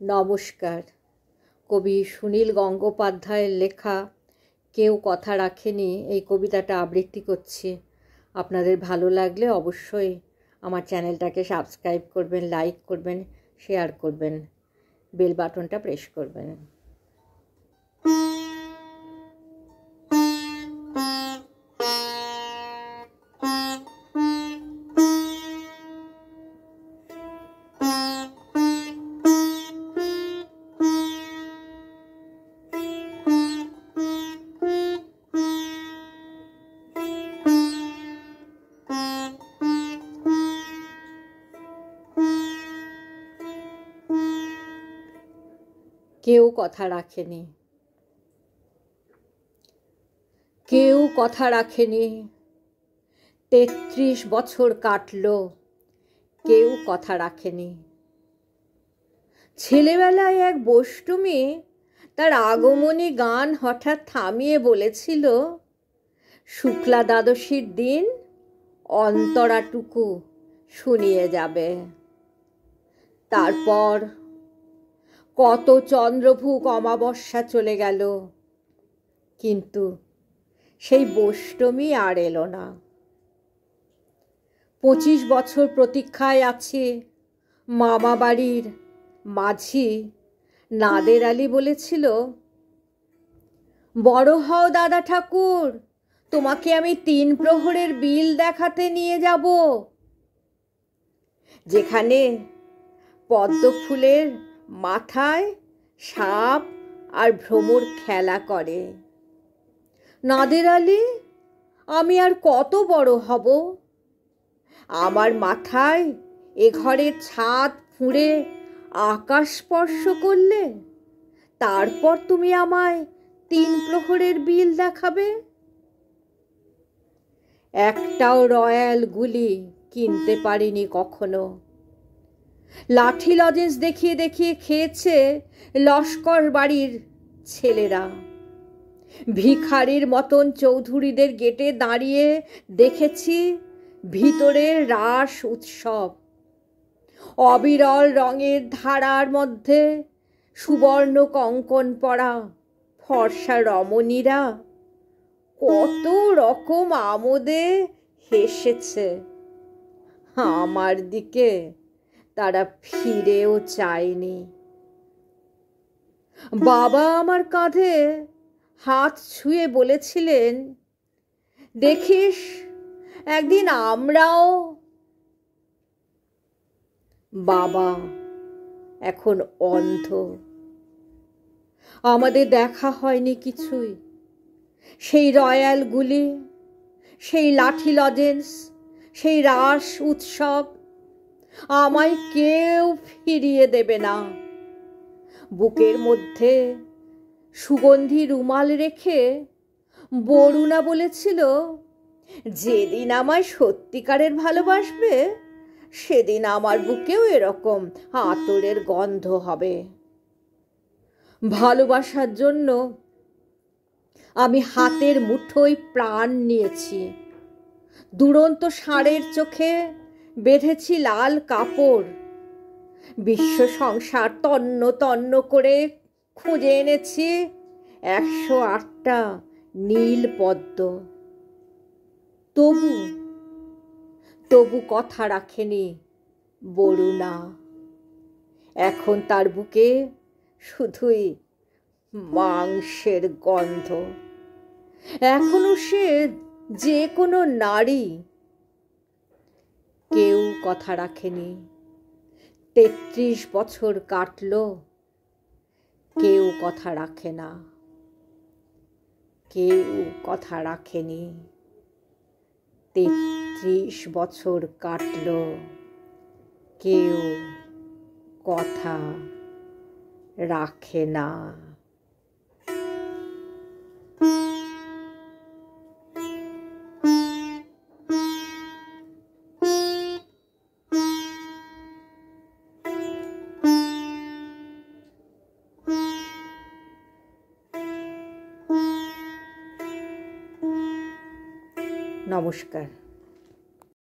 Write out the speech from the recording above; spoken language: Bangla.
নমস্কার। কবি সুনীল গঙ্গোপাধ্যায়ের লেখা কেউ কথা রাখেনি এই কবিতাটা আবৃত্তি করছি। আপনাদের ভালো লাগলে অবশ্যই আমার চ্যানেলটাকে সাবস্ক্রাইব করবেন, লাইক করবেন, শেয়ার করবেন, বেল বাটনটা প্রেস করবেন। কেউ কথা রাখেনি, কেউ কথা রাখেনি। ৩৩ বছর কাটল, কেউ কথা রাখেনি। ছেলেবেলায় এক বষ্টমী তার আগমনী গান হঠাৎ থামিয়ে বলেছিল, শুক্লা দ্বাদশীর দিন অন্তরাটুকু শুনিয়ে যাবে। তারপর কত চন্দ্রভুক অমাবস্যা চলে গেল, কিন্তু সেই বষ্টমী আর এলো না। 25 বছর প্রতীক্ষায় আছে মামা বাড়ির মাঝি নাদের আলী বলেছিল, বড় হও দাদা ঠাকুর, তোমাকে আমি 3 প্রহরের বিল দেখাতে নিয়ে যাব, যেখানে পদ্ম ফুলের মাথায় সাপ আর ভ্রমর খেলা করে। নাদের আলী, আমি আর কত বড় হব? আমার মাথায় এ ঘরের ছাদ ফুঁড়ে আকাশ স্পর্শ করলে তারপর তুমি আমায় 3 প্রহরের বিল দেখাবে? একটাও রয়্যাল গুলি কিনতে পারিনি কখনো। লাঠি লজেন্স দেখিয়ে দেখিয়ে খেয়েছে লস্কর বাড়ির ছেলেরা। ভিখারির মতন চৌধুরীদের গেটে দাঁড়িয়ে দেখেছি ভিতরের রাস উৎসব। অবিরল রঙের ধারার মধ্যে সুবর্ণ কঙ্কন পরা ফর্সা রমণীরা কত রকম আমোদে হেসেছে। আমার দিকে তারা ফিরেও চায়নি। বাবা আমার কাঁধে হাত ছুঁয়ে বলেছিলেন, দেখিস একদিন আমরাও। বাবা এখন অন্ধ, আমাদের দেখা হয়নি কিছুই। সেই রয়্যাল গুলি, সেই লাঠি লজেন্স, সেই রাস উৎসব আমায় কেউ ফিরিয়ে দেবে না। বুকের মধ্যে সুগন্ধি রুমাল রেখে বরুণা বলেছিল, যেদিন আমায় সত্যিকারের ভালোবাসবে সেদিন আমার বুকেও এরকম আতরের গন্ধ হবে। ভালোবাসার জন্য আমি হাতের মুঠোয় প্রাণ নিয়েছি। দুরন্ত ষাঁড়ের চোখে বেঁধেছি লাল কাপড়। বিশ্ব সংসার তন্ন তন্ন করে খুঁজে এনেছি 108টা নীল পদ্ম। তবু কথা রাখেনি বরুণা। এখন তার বুকে শুধুই মাংসের গন্ধ। এখনো সে যে কোনো নারী। কেউ কথা রাখেনি। 33 বছর কাটল, কেউ কথা রাখে না। কেউ কথা রাখেনি। 33 বছর কাটল, কেউ কথা রাখে না। নমস্কার।